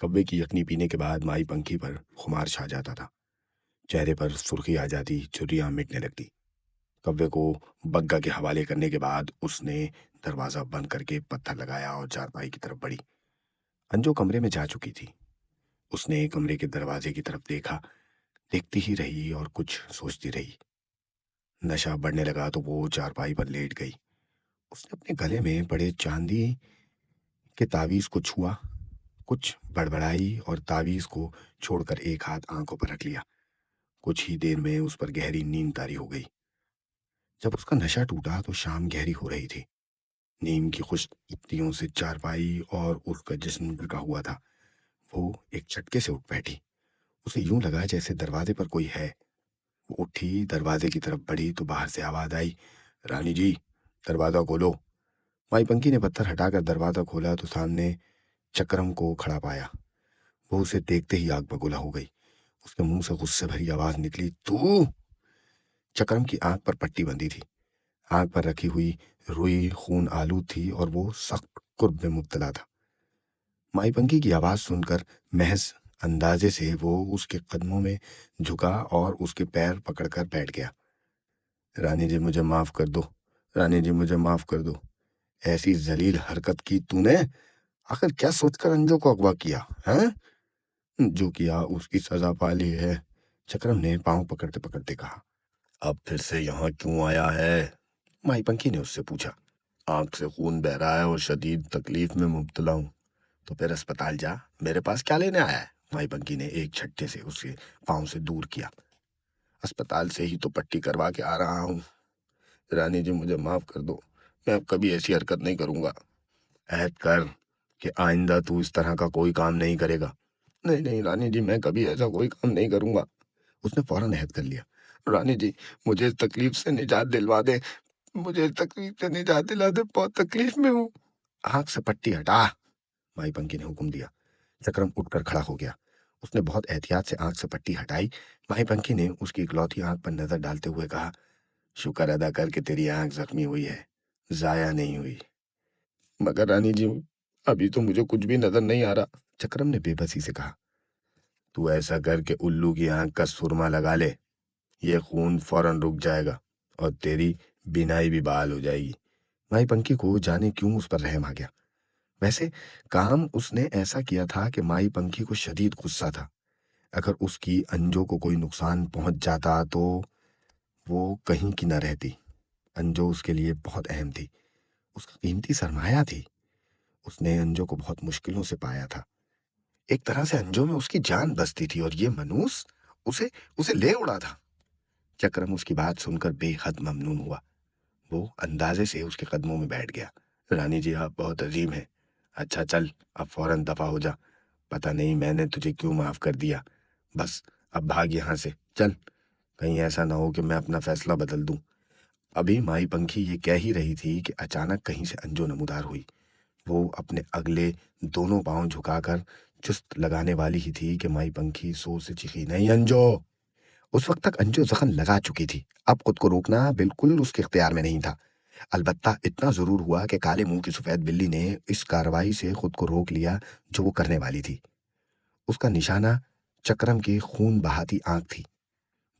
कव्वे की यखनी पीने के बाद माई पंखी पर खुमार छा जाता था। चेहरे पर सुर्खी आ जाती, झुर्रियां मिटने लगती। कव्वे को बग्गा के हवाले करने के बाद उसने दरवाजा बंद करके पत्थर लगाया और चारपाई की तरफ बढ़ी। अंजू कमरे में जा चुकी थी। उसने कमरे के दरवाजे की तरफ देखा, देखती ही रही और कुछ सोचती रही। नशा बढ़ने लगा तो वो चारपाई पर लेट गई। उसने अपने गले में पड़े चांदी के तावीज को छुआ, कुछ बड़बड़ाई और तावीज को छोड़कर एक हाथ आंखों पर रख लिया। कुछ ही देर में उस पर गहरी नींद तारी हो गई। जब उसका नशा टूटा तो शाम गहरी हो रही थी। नीम की खुश पत्तियों से चारपाई और उसका जिस्म ढका हुआ था। वो एक झटके से उठ बैठी। उसे यूं लगा जैसे दरवाजे पर कोई है। वो उठी, दरवाजे की तरफ बढ़ी तो बाहर से आवाज आई, रानी जी, दरवाजा खोलो। माई पंखी ने पत्थर हटाकर दरवाजा खोला तो सामने चक्रम को खड़ा पाया। वो उसे देखते ही आग बगुला हो गई। उसके मुंह से गुस्से भरी आवाज निकली, तू? चक्रम की आंख पर पट्टी बंधी थी। आंख पर रखी हुई रुई खून आलूद थी और वो सख्त कुर्ब में मुब्तला था। माई पंखी की आवाज सुनकर महज अंदाजे से वो उसके कदमों में झुका और उसके पैर पकड़कर बैठ गया। रानी जी मुझे माफ कर दो, रानी जी मुझे माफ कर दो। ऐसी जलील हरकत की तूने? आखिर क्या सोचकर अंजू को अगवा किया है? जो किया उसकी सजा पा ली है, चक्रम ने पांव पकड़ते पकड़ते कहा। अब फिर से यहाँ क्यों आया है? माई पंखी ने उससे पूछा। आंख से खून बह रहा है और शदीद तकलीफ में मुब्तला हूं। तो फिर अस्पताल जा, मेरे पास क्या लेने आया है? माई पंखी ने एक झटके से उसके पांव से दूर किया। अस्पताल से ही तो पट्टी करवा के आ रहा हूं। रानी जी मुझे माफ कर दो, मैं अब कभी ऐसी हरकत नहीं करूंगा। अहद कर कि आइंदा तू इस तरह का कोई काम नहीं करेगा। नहीं नहीं रानी जी, मैं कभी ऐसा कोई काम नहीं करूंगा। उसने फौरन अहद कर लिया। रानी जी, मुझे इस तकलीफ से निजात दिलवा दे, मुझे इस तकलीफ से निजात दिला दे, बहुत तकलीफ में हूँ। आंख से पट्टी हटा, माई पंखी ने हुक्म दिया। चक्रम उठकर खड़ा हो गया। उसने बहुत एहतियात से आंख से पट्टी हटाई। माई पंखी ने उसकी इकलौती आंख पर नजर डालते हुए कहा, शुक्र अदा कर कि तेरी आंख जख्मी हुई है, जाया नहीं हुई। मगर रानी जी, अभी तो मुझे कुछ भी नजर नहीं आ रहा, चक्रम ने बेबसी से कहा। तू ऐसा कर के उल्लू की आंख का सुरमा लगा ले, ये खून फौरन रुक जाएगा और तेरी बीनाई भी बहाल हो जाएगी। माई पंखी को जाने क्यों उस पर रहम आ गया। वैसे काम उसने ऐसा किया था कि माई पंखी को शदीद गुस्सा था। अगर उसकी अंजो को कोई नुकसान पहुंच जाता तो वो कहीं की न रहती। अंजो उसके लिए बहुत अहम थी, उसका कीमती सरमाया थी। उसने अंजो को बहुत मुश्किलों से पाया था। एक तरह से अंजो में उसकी जान बसती थी और ये मनूस उसे उसे ले उड़ा था। चक्रम उसकी बात सुनकर बेहद ममनून हुआ। वो अंदाजे से उसके कदमों में बैठ गया। रानी जी, आप बहुत अजीम हैं। अच्छा चल, अब फौरन दफा हो जा। पता नहीं मैंने तुझे क्यों माफ कर दिया। बस अब भाग यहाँ से, चल। कहीं ऐसा ना हो कि मैं अपना फैसला बदल दूं। अभी माई पंखी ये कह ही रही थी कि अचानक कहीं से अंजो नमूदार हुई। वो अपने अगले दोनों पांव झुकाकर चुस्त लगाने वाली ही थी कि माई पंखी जोर से चीखी, नहीं अंजो। उस वक्त तक अंजू जख्म लगा चुकी थी। अब खुद को रोकना बिल्कुल उसके इख्तियार में नहीं था। अलबत्ता इतना जरूर हुआ कि काले मुंह की सफेद बिल्ली ने इस कार्रवाई से खुद को रोक लिया जो वो करने वाली थी। उसका निशाना चक्रम की खून बहाती आंख थी।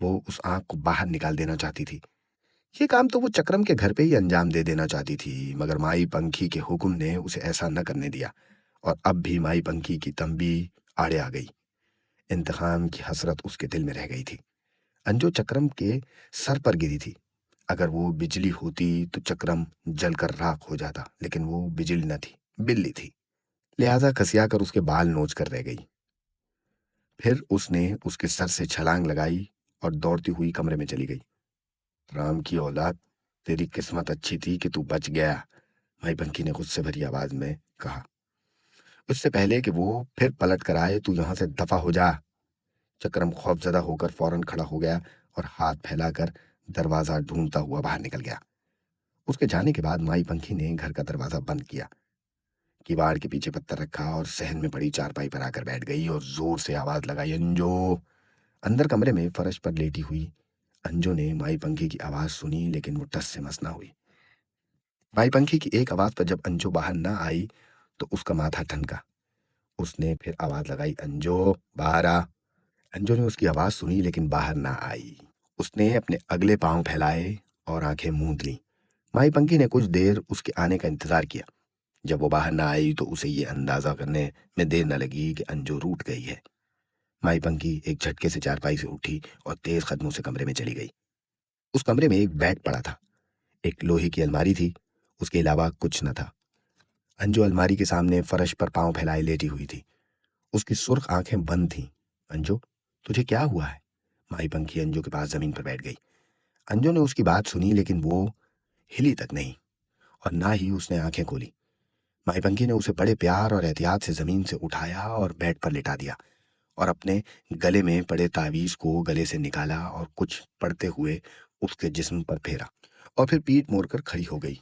वो उस आंख को बाहर निकाल देना चाहती थी। ये काम तो वो चक्रम के घर पे ही अंजाम दे देना चाहती थी, मगर माई पंखी के हुक्म ने उसे ऐसा न करने दिया। और अब भी माई पंखी की तंबी आड़े आ गई। इंतकाम की हसरत उसके दिल में रह गई थी। अंजू चक्रम के सर पर गिरी थी। अगर वो बिजली होती तो चक्रम जलकर राख हो जाता, लेकिन वो बिजली न थी, बिल्ली थी। लिहाजा खसिया कर उसके बाल नोच कर रह गई। फिर उसने उसके सर से छलांग लगाई और दौड़ती हुई कमरे में चली गई। राम की औलाद, तेरी किस्मत अच्छी थी कि तू बच गया, माई पंखी ने गुस्से भरी आवाज में कहा। उससे पहले कि वो फिर पलट कर आए, तू यहां से दफा हो जा। चक्रम खौफजदा होकर फौरन खड़ा हो गया और हाथ फैलाकर दरवाजा ढूंढता हुआ बाहर निकल गया। उसके जाने के बाद माई पंखी ने घर का दरवाजा बंद किया, किवाड़ के पीछे पत्थर रखा और सहन में पड़ी चारपाई पर आकर बैठ गई और जोर से आवाज लगाई, अंजो। अंदर कमरे में फर्श पर लेटी हुई अंजो ने माई पंखी की आवाज सुनी, लेकिन वो टस से मस ना हुई। माई पंखी की एक आवाज पर जब अंजो बाहर ना आई तो उसका माथा ठनका। उसने फिर आवाज लगाई, अंजो बाहर आ। अंजू ने उसकी आवाज सुनी लेकिन बाहर ना आई। उसने अपने अगले पांव फैलाए और आंखें मूंद लीं। माई पंखी ने कुछ देर उसके आने का इंतजार किया। जब वो बाहर ना आई तो उसे ये अंदाजा करने में देर न लगी कि अंजू रूठ गई है। माई पंखी एक झटके से चारपाई से उठी और तेज कदमों से कमरे में चली गई। उस कमरे में एक बेड पड़ा था, एक लोहे की अलमारी थी, उसके अलावा कुछ न था। अंजू अलमारी के सामने फर्श पर पांव फैलाए लेटी हुई थी। उसकी सुर्ख आंखें बंद थीं। अंजू, तुझे क्या हुआ है? माई पंखी अंजू के पास जमीन पर बैठ गई। अंजू ने उसकी बात सुनी लेकिन वो हिली तक नहीं और ना ही उसने आंखें खोली। माई पंखी ने उसे बड़े प्यार और एहतियात से जमीन से उठाया और बेड पर लिटा दिया और अपने गले में पड़े तावीज को गले से निकाला और कुछ पड़ते हुए उसके जिस्म पर फेरा और फिर पीठ मोड़कर खड़ी हो गई।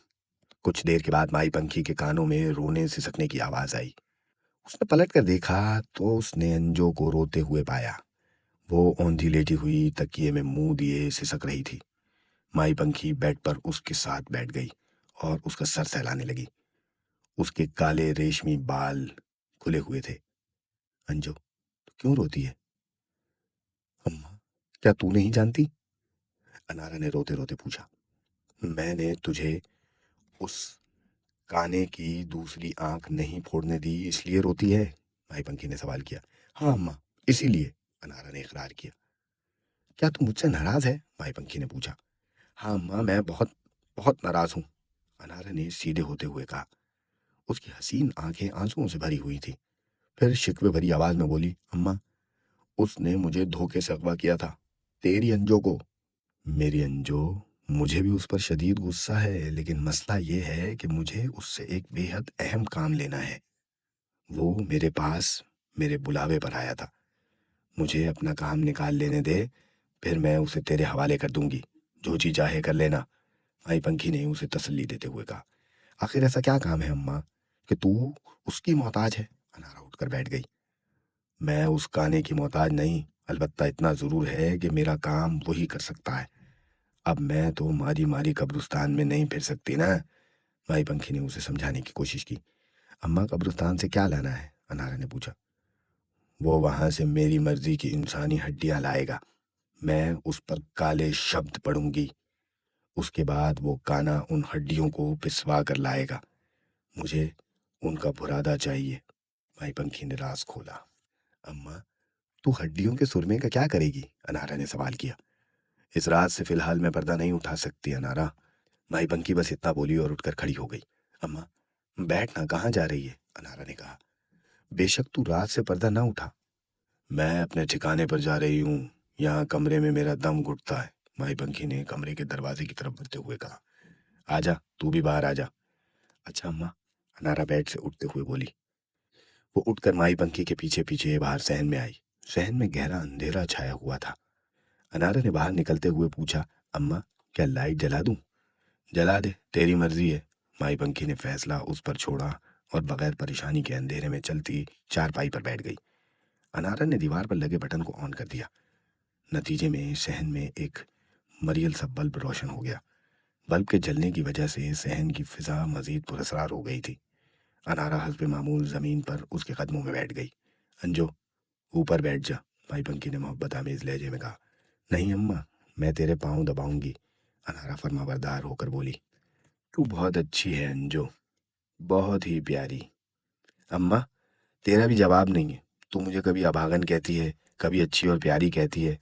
कुछ देर के बाद माई पंखी के कानों में रोने सिसकने की आवाज आई। उसने पलट कर देखा तो उसने अंजू को रोते हुए पाया। वो औंधी लेटी हुई तकिए में मुंह दिए सिसक रही थी। माई पंखी बेड पर उसके साथ बैठ गई और उसका सर सहलाने लगी। उसके काले रेशमी बाल खुले हुए थे। अंजू, तू क्यों रोती है? अम्मा, क्या तू नहीं जानती? अनारा ने रोते रोते पूछा। मैंने तुझे उस काने की दूसरी आंख नहीं फोड़ने दी इसलिए रोती है? माई पंखी ने सवाल किया। हाँ अम्मा, इसीलिए, अनारा ने इकरार किया। क्या तू मुझसे नाराज है? माई पंखी ने पूछा। हाँ अम्मा, मैं बहुत बहुत नाराज हूं, अनारा ने सीधे होते हुए कहा। उसकी हसीन आंखें आंसुओं से भरी हुई थी। फिर शिकवे भरी आवाज में बोली, अम्मा, उसने मुझे धोखे से अगवा किया था, तेरी अंजो को। मेरी अंजो, मुझे भी उस पर शदीद गुस्सा है, लेकिन मसला यह है कि मुझे उससे एक बेहद अहम काम लेना है। वो मेरे पास मेरे बुलावे पर आया था। मुझे अपना काम निकाल लेने दे, फिर मैं उसे तेरे हवाले कर दूंगी। जो जी चाहे कर लेना, माई पंखी ने उसे तसल्ली देते हुए कहा। आखिर ऐसा क्या काम है अम्मा कि तू उसकी मोहताज है? अनारा उठकर बैठ गई। मैं उस काने की मोहताज नहीं, अलबत्ता इतना जरूर है कि मेरा काम वही कर सकता है। अब मैं तो मारी मारी कब्रिस्तान में नहीं फिर सकती ना। माई पंखी ने उसे समझाने की कोशिश की। अम्मा, कब्रिस्तान से क्या लाना है? अनारा ने पूछा। वो वहां से मेरी मर्जी की इंसानी हड्डियां लाएगा। मैं उस पर काले शब्द पढ़ूंगी। उसके बाद वो काना उन हड्डियों को पिसवा कर लाएगा। मुझे उनका बुरादा चाहिए। माई पंखी ने राज खोला। अम्मा, तू हड्डियों के सुरमे का क्या करेगी? अनारा ने सवाल किया। इस रात से फिलहाल मैं पर्दा नहीं उठा सकती अनारा। माई पंखी बस इतना बोली और उठकर खड़ी हो गई। अम्मा, बैठना, कहाँ जा रही है? अनारा ने कहा। बेशक तू रात से पर्दा ना उठा। मैं अपने ठिकाने पर जा रही हूँ, यहाँ कमरे में मेरा दम घुटता है। माई पंखी ने कमरे के दरवाजे की तरफ बढ़ते हुए कहा। आजा, तू भी बाहर आजा। अच्छा अम्मा, अनारा बेड से उठते हुए बोली। वो उठकर माई पंखी के पीछे पीछे बाहर सहन में आई। सहन में गहरा अंधेरा छाया हुआ था। अनारा ने बाहर निकलते हुए पूछा, अम्मा, क्या लाइट जला दूं? जला दे, तेरी मर्जी है। माई पंखी ने फैसला उस पर छोड़ा और बगैर परेशानी के अंधेरे में चलती चारपाई पर बैठ गई। अनारा ने दीवार पर लगे बटन को ऑन कर दिया। नतीजे में सहन में एक मरियल सा बल्ब रोशन हो गया। बल्ब के जलने की वजह से सहन की फिजा मजीद पुरस्कार हो गई थी। अनारा हस्बे मामूल जमीन पर उसके कदमों में बैठ गई। अंजो, ऊपर बैठ जा, माई पंखी ने मोहब्बत आमेज लहजे में कहा। नहीं अम्मा, मैं तेरे पाँव दबाऊंगी, अनारा फरमाबरदार होकर बोली। तू बहुत अच्छी है अंजो, बहुत ही प्यारी। अम्मा, तेरा भी जवाब नहीं है। तू मुझे कभी अभागन कहती है, कभी अच्छी और प्यारी कहती है।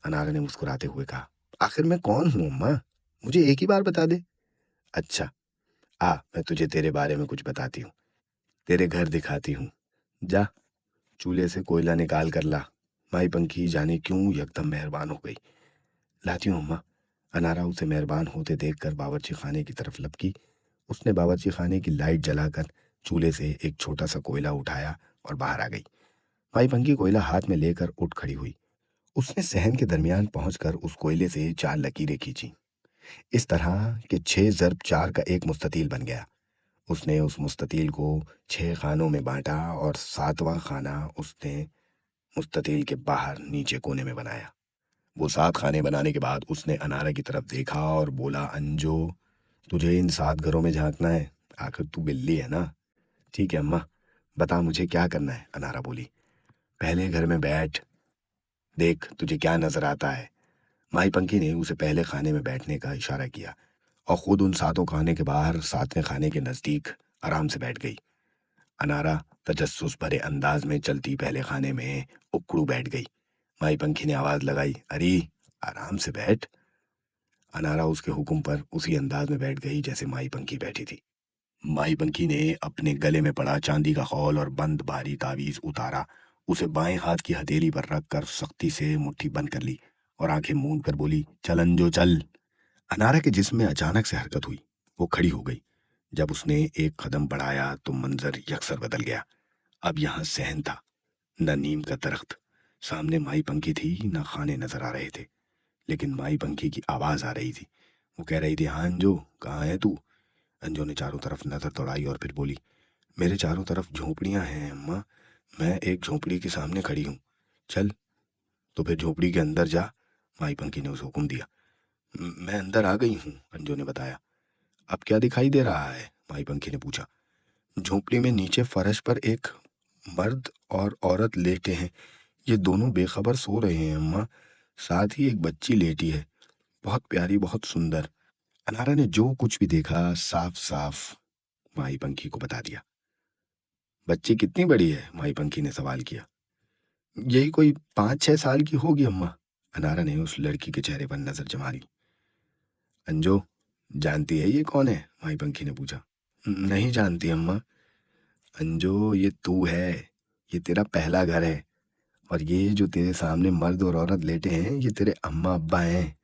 अनारा ने मुस्कुराते हुए कहा। आखिर मैं कौन हूं अम्मा? मुझे एक ही बार बता दे। अच्छा, आ, मैं तुझे तेरे बारे में कुछ बताती हूँ, तेरे घर दिखाती हूँ। जा, चूल्हे से कोयला निकाल कर ला। माई पंखी जाने क्यों यकदम मेहरबान हो गई। लाती हूँ अम्मा। अनारा उसे मेहरबान होते देखकर बावर्ची खाने की तरफ लपकी। उसने बावर्ची खाने की लाइट जलाकर चूल्हे से एक छोटा सा कोयला उठाया और बाहर आ गई। माई पंखी कोयला हाथ में लेकर उठ खड़ी हुई। उसने सहन के दरमियान पहुंचकर उस कोयले से 4 लकीरें खींची। इस तरह के 6 ज़र्ब 4 का एक मुस्ततील बन गया। उसने उस मुस्ततील को 6 खानों में बांटा और 7वां खाना उसने मुस्ततील के बाहर नीचे कोने में बनाया। वो 7 खाने बनाने के बाद उसने अनारा की तरफ देखा और बोला, अंजो, तुझे इन 7 घरों में झांकना है? आखिर तू बिल्ली है ना? ठीक है अम्मा, बता मुझे क्या करना है, अनारा बोली। पहले घर में बैठ, देख तुझे क्या नजर आता है। माई पंखी ने उसे पहले खाने में बैठने का इशारा किया और खुद उन सातों खाने के बाहर सातवें खाने के नजदीक आराम से बैठ गई। अनारा तजस्सुस भरे अंदाज में चलती पहले खाने में उकड़ू बैठ गई। माई पंखी ने आवाज लगाई, अरे आराम से बैठ। अनारा उसके हुक्म पर उसी अंदाज में बैठ गई जैसे माई पंखी बैठी थी। माई पंखी ने अपने गले में पड़ा चांदी का खौल और बंद भारी तावीज उतारा, उसे बाएं हाथ की हथेली पर रखकर सख्ती से मुट्ठी बंद कर ली और आंखें मूंद कर बोली, चल अंजो चल। अनारा के जिस्म में अचानक से हरकत हुई। वो खड़ी हो गई। जब उसने एक कदम बढ़ाया तो मंजर यकसर बदल गया। अब यहाँ सहन था, न नीम का दरख्त। सामने माई पंखी थी, न खाने नजर आ रहे थे, लेकिन माई पंखी की आवाज आ रही थी। वो कह रही थी, हाँ अंजो, कहाँ है तू? अंजो ने चारों तरफ नजर दौड़ाई और फिर बोली, मेरे चारों तरफ झोपड़ियां हैं अम्मा, मैं एक झोपड़ी के सामने खड़ी हूँ। चल, तो फिर झोपड़ी के अंदर जा। माई पंखी ने उसे हुक्म दिया। मैं अंदर आ गई हूँ, अंजो ने बताया। अब क्या दिखाई दे रहा है? माई पंखी ने पूछा। झोपड़ी में नीचे फर्श पर एक मर्द और औरत लेटे हैं। ये दोनों बेखबर सो रहे हैं अम्मा। साथ ही एक बच्ची लेटी है, बहुत प्यारी, बहुत सुंदर। अनारा ने जो कुछ भी देखा साफ साफ माई पंखी को बता दिया। बच्ची कितनी बड़ी है? माई पंखी ने सवाल किया। यही कोई 5-6 साल की होगी अम्मा। अनारा ने उस लड़की के चेहरे पर नजर जमा ली। अंजो, जानती है ये कौन है? माई पंखी ने पूछा। नहीं जानती अम्मा। अंजो, ये तू है, ये तेरा पहला घर है, और ये जो तेरे सामने मर्द और औरत लेटे हैं ये तेरे अम्मा अब्बा हैं।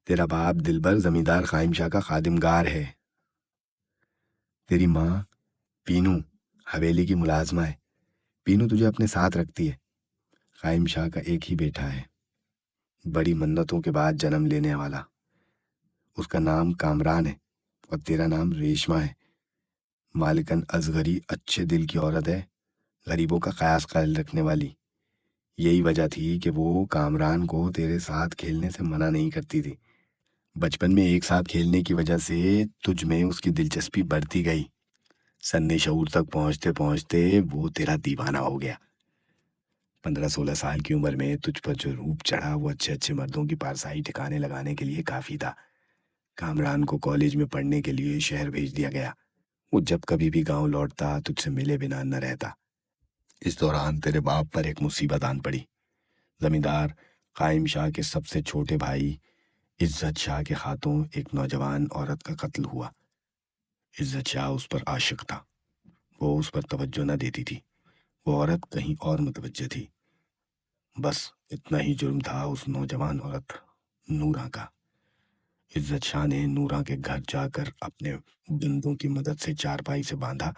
तेरा बाप दिलबर जमींदार कायम शाह का खादिमगार है। तेरी माँ पीनू हवेली की मुलाजमा है। पीनू तुझे अपने साथ रखती है। कायम शाह का एक ही बेटा है, बड़ी मन्नतों के बाद जन्म लेने वाला। उसका नाम कामरान है और तेरा नाम रेशमा है। मालिकन असगरी अच्छे दिल की औरत है, गरीबों का ख्याल ख्याल रखने वाली। यही वजह थी कि वो कामरान को तेरे साथ खेलने से मना नहीं करती थी। बचपन में एक साथ खेलने की वजह से तुझ में उसकी दिलचस्पी बढ़ती गई। सन्नी शऊर तक पहुंचते पहुंचते वो तेरा दीवाना हो गया। 15-16 साल की उम्र में तुझ पर जो रूप चढ़ा वो अच्छे अच्छे मर्दों की पारसाई ठिकाने लगाने के लिए काफी था। कामरान को कॉलेज में पढ़ने के लिए शहर भेज दिया गया। वो जब कभी भी गांव लौटता तुझसे मिले बिना न रहता। इस दौरान तेरे बाप पर एक मुसीबत आन पड़ी। जमींदार कायम शाह के सबसे छोटे भाई इज्जत शाह के हाथों एक नौजवान औरत का कत्ल हुआ। इज्जत शाह उस पर आशिक था। वो उस पर तवज्जो न देती थी। वो औरत कहीं और मुतवज्जह थी। बस इतना ही जुर्म था उस नौजवान औरत नूरा का। इज्जत शाह ने नूरा के घर जाकर अपने बंदों की मदद से चारपाई से बांधा,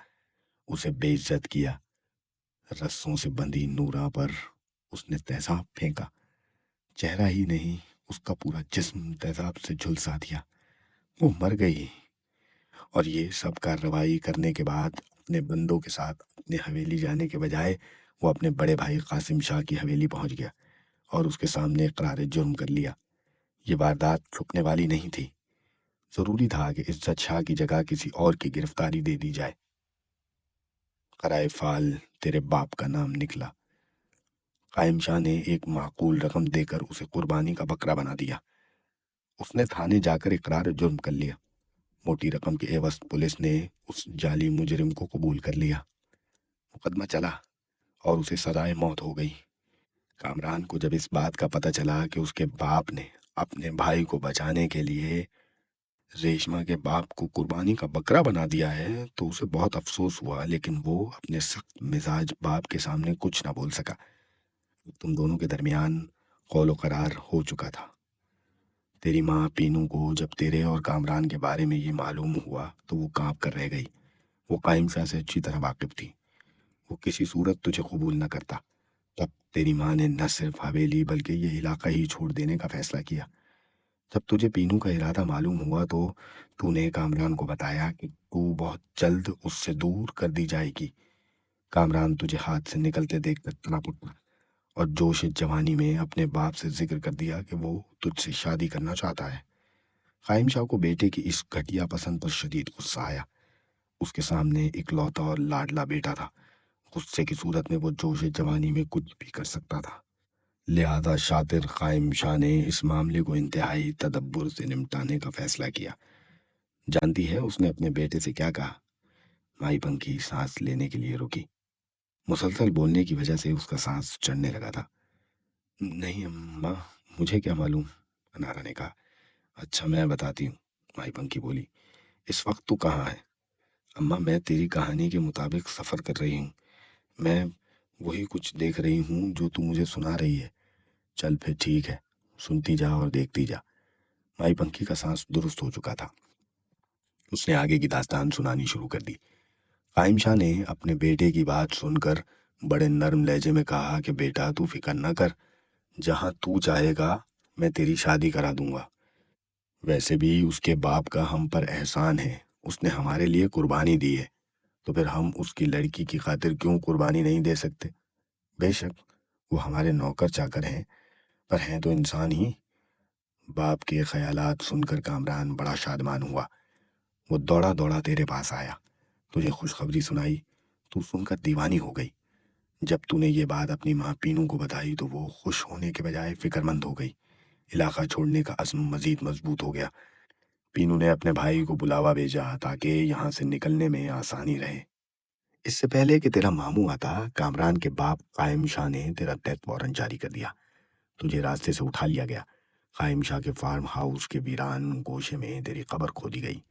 उसे बेइज्जत किया। रस्सों से बंधी नूरा पर उसने तेजाब फेंका। चेहरा ही नहीं, उसका पूरा जिस्म तेजाब से झुलसा दिया। वो मर गई। और ये सब कार्रवाई करने के बाद अपने बंदों के साथ अपने हवेली जाने के बजाय वो अपने बड़े भाई कासिम शाह की हवेली पहुंच गया और उसके सामने इकरार जुर्म कर लिया। ये वारदात रुकने वाली नहीं थी। जरूरी था कि इज्जत शाह की जगह किसी और की गिरफ्तारी दे दी जाए। कराए फाल तेरे बाप का नाम निकला। कायम शाह ने एक माकूल रकम देकर उसे कुर्बानी का बकरा बना दिया। उसने थाने जाकर इकरार जुर्म कर लिया। मोटी रकम के एवज पुलिस ने उस जाली मुजरिम को कबूल कर लिया। मुकदमा चला और उसे सजाए मौत हो गई। कामरान को जब इस बात का पता चला कि उसके बाप ने अपने भाई को बचाने के लिए रेशमा के बाप को कुर्बानी का बकरा बना दिया है तो उसे बहुत अफसोस हुआ, लेकिन वो अपने सख्त मिजाज बाप के सामने कुछ ना बोल सका। तुम दोनों के दरमियान कौलो करार हो चुका था। तेरी माँ पीनू को जब तेरे और कामरान के बारे में ये मालूम हुआ तो वो कांप कर रह गई। वो कायम शाह से अच्छी तरह वाकिफ थी। वो किसी सूरत तुझे कबूल न करता। तब तेरी माँ ने न सिर्फ हवेली बल्कि ये इलाका ही छोड़ देने का फैसला किया। जब तुझे पीनू का इरादा मालूम हुआ तो तूने कामरान को बताया कि तू बहुत जल्द उससे दूर कर दी जाएगी। कामरान तुझे हाथ से निकलते देखकर तड़प उठा और जोश जवानी में अपने बाप से जिक्र कर दिया कि वो तुझसे शादी करना चाहता है। कायम शाह को बेटे की इस घटिया पसंद पर शदीद गुस्सा आया। उसके सामने इकलौता और लाडला बेटा था। गुस्से की सूरत में वो जोश जवानी में कुछ भी कर सकता था। लिहाजा शातिर कायम शाह ने इस मामले को इंतहाई तदब्बुर से निपटाने का फैसला किया। जानती है उसने अपने बेटे से क्या कहा? माई पंखी सांस लेने के लिए रुकी। मुसलसल बोलने की वजह से उसका सांस चढ़ने लगा था। नहीं अम्मा, मुझे क्या मालूम, अनारा ने कहा। अच्छा मैं बताती हूँ, माई पंखी बोली। इस वक्त तू कहाँ है? अम्मा मैं तेरी कहानी के मुताबिक सफ़र कर रही हूँ। मैं वही कुछ देख रही हूँ जो तू मुझे सुना रही है। चल फिर ठीक है, सुनती जा और देखती जा। माई पंखी का सांस दुरुस्त हो चुका था। उसने आगे की दास्तान सुनानी शुरू कर दी। कायम शाह ने अपने बेटे की बात सुनकर बड़े नर्म लहजे में कहा कि बेटा तू फिक्र न कर, जहाँ तू चाहेगा मैं तेरी शादी करा दूंगा। वैसे भी उसके बाप का हम पर एहसान है, उसने हमारे लिए कुर्बानी दी है, तो फिर हम उसकी लड़की की खातिर क्यों कुर्बानी नहीं दे सकते? बेशक वो हमारे नौकर चाकर हैं, पर हैं तो इंसान ही। बाप के ख्यालात सुनकर कामरान बड़ा शादमान हुआ। वो दौड़ा दौड़ा तेरे पास आया, तुझे खुशखबरी सुनाई। तू सुनकर दीवानी हो गई। जब तूने ये बात अपनी माँ पीनू को बताई तो वो खुश होने के बजाय फिक्रमंद हो गई। इलाका छोड़ने का अज़्म मजीद मजबूत हो गया। पीनू ने अपने भाई को बुलावा भेजा ताकि यहाँ से निकलने में आसानी रहे। इससे पहले कि तेरा मामू आता, कामरान के बाप कायम शाह ने तेरा डेथ वारंट जारी कर दिया। तुझे रास्ते से उठा लिया गया। कायम शाह के फार्म हाउस के वीरान गोशे में तेरी कब्र खोदी गई।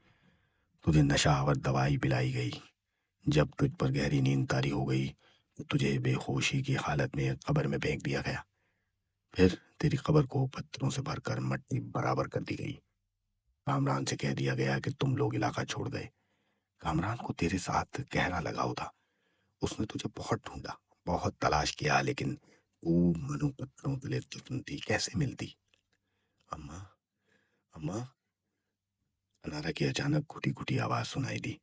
तुझे नशा आवर दवाई पिलाई गई। जब तुझ पर गहरी नींद तारी हो गई तो तुझे बेहोशी की हालत में कब्र में फेंक दिया गया। फिर तेरी कब्र को पत्थरों से भरकर मट्टी बराबर कर दी गई। कामरान से कह दिया गया कि तुम लोग इलाका छोड़ गए। कामरान को तेरे साथ गहरा लगाव था। उसने तुझे बहुत ढूंढा, बहुत तलाश किया, लेकिन तू मनो पत्थरों तले दफन थी, कैसे मिलती? अम्मा, अम्मा, अनारा की अचानक घुटी घुटी आवाज सुनाई दी।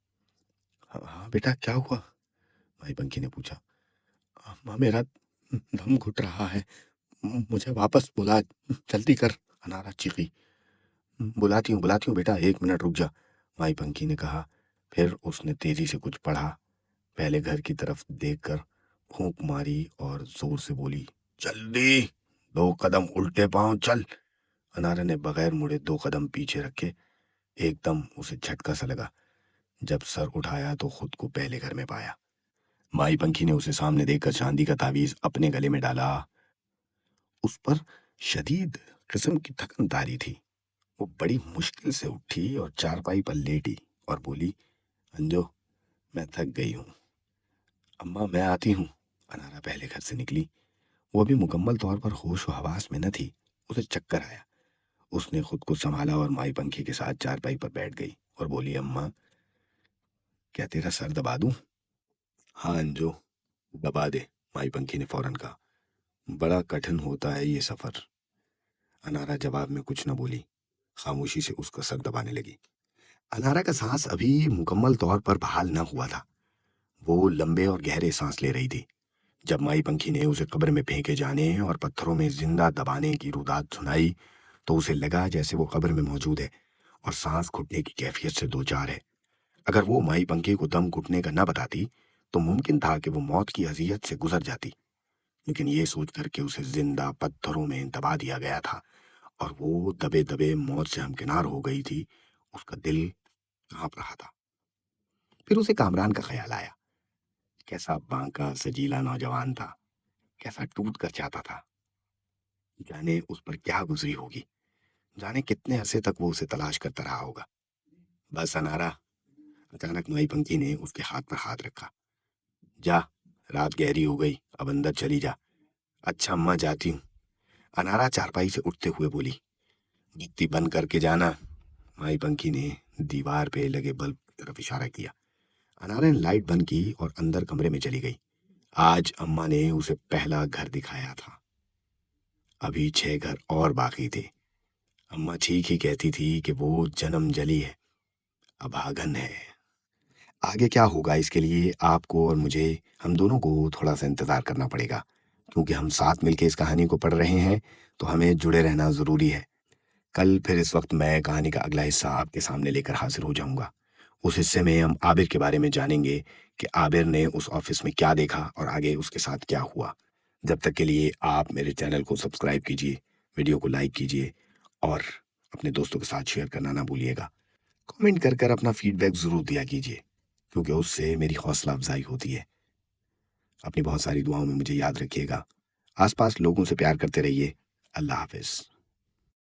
हाँ हाँ बेटा, क्या हुआ? भाई बंकी ने पूछा। अम्मा मेरा दम घुट रहा है, मुझे वापस बुला, जल्दी कर, अनारा चीखी। बुलाती हूँ बेटा, 1 मिनट रुक जा, माई पंखी ने कहा। फिर उसने तेजी से कुछ पढ़ा। पहले घर की तरफ देखकर फूंक मारी और जोर से बोली, जल्दी, 2 कदम उल्टे पांव चल। अनारा ने बगैर मुड़े 2 कदम पीछे रखे। एकदम उसे झटका सा लगा। जब सर उठाया तो खुद को पहले घर में पाया। माई पंखी ने उसे सामने देखकर चांदी का तावीज अपने गले में डाला। उस पर शदीद किस्म की थकनदारी थी। वो बड़ी मुश्किल से उठी और चारपाई पर लेटी और बोली, अंजो, मैं थक गई हूँ। अम्मा मैं आती हूँ। अनारा पहले घर से निकली। वो अभी मुकम्मल तौर पर होश व हवास में न थी। उसे चक्कर आया। उसने खुद को संभाला और माई पंखी के साथ चारपाई पर बैठ गई और बोली, अम्मा क्या तेरा सर दबा दूं? हाँ अंजो, दबा दे, माई पंखी ने फौरन कहा। बड़ा कठिन होता है ये सफर। अनारा जवाब में कुछ न बोली, खामोशी से उसका सर दबाने लगी। अनारा का सांस अभी मुकम्मल तौर पर बहाल न हुआ था। वो लंबे और गहरे सांस ले रही थी। जब माई पंखी ने उसे कब्र में फेंके जाने और पत्थरों में जिंदा दबाने की रुदात सुनाई तो उसे लगा जैसे वो कब्र में मौजूद है और सांस घुटने की कैफियत से दो चार है। अगर वो माई पंखी को दम घुटने का न बताती तो मुमकिन था कि वो मौत की अजियत से गुजर जाती। लेकिन ये सोचकर कि उसे जिंदा पत्थरों में दबा दिया गया था और वो दबे दबे मौत से हमकिनार हो गई थी, उसका दिल कांप रहा था। फिर उसे कामरान का ख्याल आया। कैसा बांका सजीला नौजवान था, कैसा टूट कर जाता था। जाने उस पर क्या गुजरी होगी, जाने कितने अरसे तक वो उसे तलाश करता रहा होगा। बस अनारा, अचानक माई पंखी ने उसके हाथ पर हाथ रखा। जा, रात गहरी हो गई, अब अंदर चली जा। अच्छा अम्मा, जाती हूँ, अनारा चारपाई से उठते हुए बोली। बत्ती बंद करके जाना। माई पंखी ने दीवार पे लगे बल्ब की तरफ इशारा किया। अनारा ने लाइट बंद की और अंदर कमरे में चली गई। आज अम्मा ने उसे पहला घर दिखाया था। अभी 6 घर और बाकी थे। अम्मा ठीक ही कहती थी कि वो जन्म जली है, अभागन है। आगे क्या होगा इसके लिए आपको और मुझे, हम दोनों को थोड़ा सा इंतजार करना पड़ेगा। क्योंकि हम साथ मिलके इस कहानी को पढ़ रहे हैं तो हमें जुड़े रहना जरूरी है। कल फिर इस वक्त मैं कहानी का अगला हिस्सा आपके सामने लेकर हाजिर हो जाऊंगा। उस हिस्से में हम आबिर के बारे में जानेंगे कि आबिर ने उस ऑफिस में क्या देखा और आगे उसके साथ क्या हुआ। जब तक के लिए आप मेरे चैनल को सब्सक्राइब कीजिए, वीडियो को लाइक कीजिए और अपने दोस्तों के साथ शेयर करना ना भूलिएगा। कमेंट कर कर अपना फीडबैक ज़रूर दिया कीजिए, क्योंकि उससे मेरी हौसला अफजाई होती है। अपनी बहुत सारी दुआओं में मुझे याद रखिएगा। आसपास लोगों से प्यार करते रहिए। अल्लाह हाफिज़।